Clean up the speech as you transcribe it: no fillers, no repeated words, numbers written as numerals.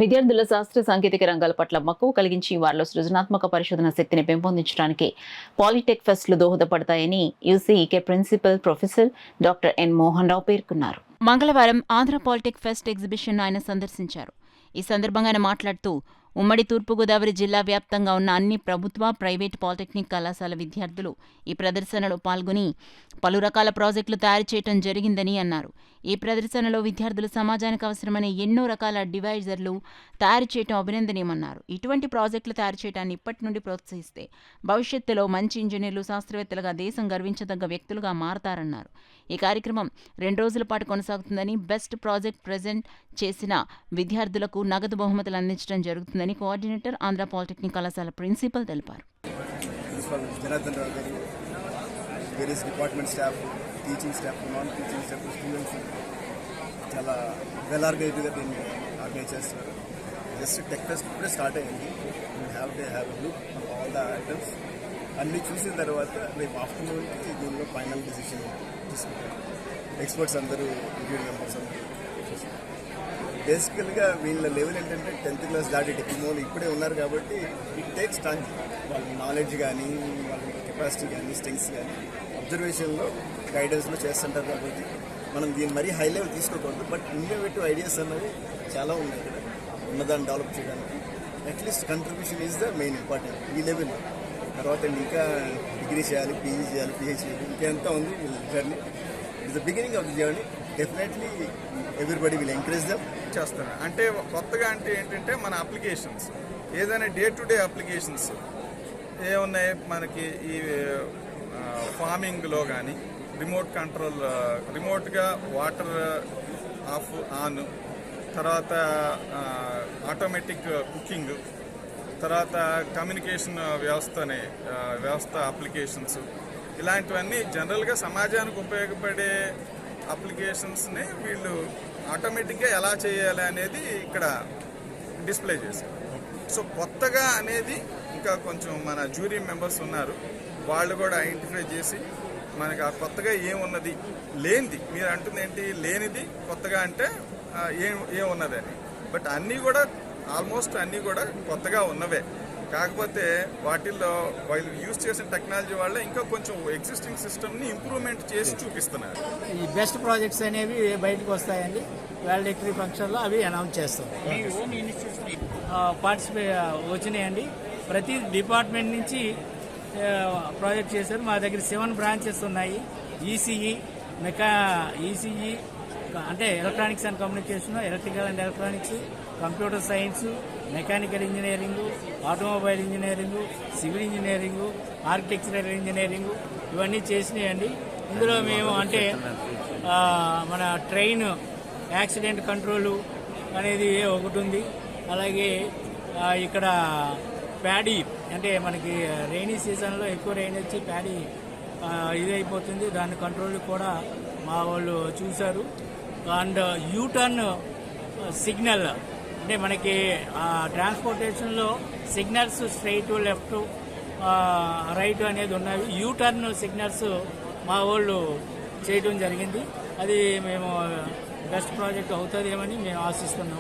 విద్యార్థుల శాస్త్ర సాంకేతిక రంగాల పట్ల మక్కువ కలిగించి వారిలో సృజనాత్మక పరిశోధన శక్తిని పెంపొందించడానికి పాలిటెక్ ఫెస్ట్లు దోహదపడతాయని UCEK principal professor doctor N Mohan Rao పేర్కొన్నారు. మంగళవారం ఆంధ్ర పాలిటెక్ ఫెస్ట్ ఎగ్జిబిషన్ ఆయన సందర్శించారు. ఈ సందర్భంగా ఆయన మాట్లాడుతూ ఉమ్మడి తూర్పుగోదావరి జిల్లా వ్యాప్తంగా ఉన్న అన్ని ప్రభుత్వ, ప్రైవేటు పాలిటెక్నిక్ కళాశాల విద్యార్థులు ఈ ప్రదర్శనలో పాల్గొని పలు రకాల ప్రాజెక్టులు తయారు చేయడం జరిగిందని అన్నారు. ఈ ప్రదర్శనలో విద్యార్థులు సమాజానికి అవసరమైన ఎన్నో రకాల డివైజర్లు తయారు చేయడం అభినందనీయమన్నారు. ఇటువంటి ప్రాజెక్టులు తయారు చేయడాన్ని ఇప్పటి నుండి ప్రోత్సహిస్తే భవిష్యత్తులో మంచి ఇంజనీర్లు, శాస్త్రవేత్తలుగా దేశం గర్వించదగ్గ వ్యక్తులుగా మారతారన్నారు. ఈ కార్యక్రమం 2 రోజుల పాటు కొనసాగుతుందని, బెస్ట్ ప్రాజెక్ట్ ప్రెజెంట్ చేసిన విద్యార్థులకు నగదు బహుమతులు అందించడం జరుగుతుందని కోఆర్డినేటర్ ఆంధ్ర పాలిటెక్నిక్ కళాశాల ప్రిన్సిపల్ తెలిపారు. Various department staff, teaching staff, non teaching staff, students చాలా వెల్ ఆర్గనైజ్డ్గా దీన్ని ఆర్గనైజ్ చేస్తున్నారు. జస్ట్ టెక్ ఫెస్ట్ ఇప్పుడే స్టార్ట్ అయ్యింది. Have look all the items అన్నీ చూసిన తర్వాత రేపు ఆఫ్టర్నూన్కి దీనిలో ఫైనల్ డిసిషన్ తీసుకుంటారు. ఎక్స్పర్ట్స్ అందరూ, రివ్యూ మెంబర్స్ అందరూ చూస్తారు. బేసికల్గా వీళ్ళ లెవెల్ ఏంటంటే 10th క్లాస్ దాటి డిప్లొమాలు ఇప్పుడే ఉన్నారు కాబట్టి ఇట్ టేక్స్ టైం. వాళ్ళ నాలెడ్జ్ కానీ, వాళ్ళ కెపాసిటీ కానీ, స్ట్రెంగ్స్ కానీ అబ్జర్వేషన్లో, గైడెన్స్లో చేస్తుంటారు కాబట్టి మనం దీన్ని మరీ హై లెవెల్ తీసుకోకూడదు. బట్ ఇన్నోవేటివ్ ఐడియాస్ అన్నవి చాలా ఉన్నాయి ఇక్కడ ఉన్నదాన్ని డెవలప్ చేయడానికి. At least contribution is the main important ఈ లెవెల్. తర్వాత ఇంకా డిగ్రీ చేయాలి, పీజీ చేయాలి, పిహెచ్డీ చేయాలి, ఇంకెంత ఉంది journey. It's the beginning of the journey. Definitely everybody will encourage them. చేస్తారు అంటే కొత్తగా అంటే ఏంటంటే మన అప్లికేషన్స్ ఏదైనా డే టు డే అప్లికేషన్స్ ఏమున్నాయి మనకి ఈ ఫార్మింగ్లో కానీ రిమోట్ కంట్రోల్, రిమోట్గా వాటర్ ఆఫ్ ఆన్, తర్వాత ఆటోమేటిక్ కుకింగ్, తర్వాత కమ్యూనికేషన్ వ్యవస్థ అప్లికేషన్స్, ఇలాంటివన్నీ జనరల్గా సమాజానికి ఉపయోగపడే అప్లికేషన్స్ని వీళ్ళు ఆటోమేటిక్గా ఎలా చేయాలి అనేది ఇక్కడ డిస్ప్లే చేశారు. సో కొత్తగా అనేది ఇంకా కొంచెం మన జ్యూరీ మెంబర్స్ ఉన్నారు, వాళ్ళు కూడా ఐడెంటిఫై చేసి మనకి ఆ కొత్తగా ఏమున్నది, లేనిది, మీరు అంటుంది ఏంటి లేనిది కొత్తగా అంటే ఏమున్నదని. బట్ అన్నీ కూడా ఆల్మోస్ట్ అన్నీ కూడా కొత్తగా ఉన్నవే. కాకపోతే వాటిల్లో వాళ్ళు యూజ్ చేసిన టెక్నాలజీ వల్ల ఇంకా కొంచెం ఎగ్జిస్టింగ్ సిస్టమ్ని ఇంప్రూవ్మెంట్ చేసి చూపిస్తున్నారు. ఈ బెస్ట్ ప్రాజెక్ట్స్ అనేవి బయటకు వస్తాయండి. వాలిడేటరీ ఫంక్షన్లో అవి అనౌన్స్ చేస్తాం. వచ్చినాయండి. ప్రతి డిపార్ట్మెంట్ నుంచి ప్రాజెక్ట్ చేశారు. మా దగ్గర 7 బ్రాంచెస్ ఉన్నాయి. ఈసీఈ అంటే electronics and communication, electrical and electronics, computer science, mechanical engineering, automobile engineering, civil engineering, architectural engineering, ఇవన్నీ చేసినాయండి. ఇందులో మేము అంటే మన ట్రైన్ యాక్సిడెంట్ కంట్రోలు అనేది ఒకటి ఉంది. అలాగే ఇక్కడ ప్యాడీ అంటే మనకి రైనీ సీజన్లో ఎక్కువ రైన్ వచ్చి ప్యాడీ ఇదైపోతుంది, దాని కంట్రోల్ కూడా మా వాళ్ళు చూశారు. అండ్ యూటర్న్ సిగ్నల్ అంటే మనకి ట్రాన్స్పోర్టేషన్లో సిగ్నల్స్ స్ట్రైట్, లెఫ్ట్, రైట్ అనేది ఉన్నాయి. యూటర్న్ సిగ్నల్స్ మా వాళ్ళు చేయడం జరిగింది. అది మేము బెస్ట్ ప్రాజెక్ట్ అవుతుందేమని మేము ఆశిస్తున్నాము.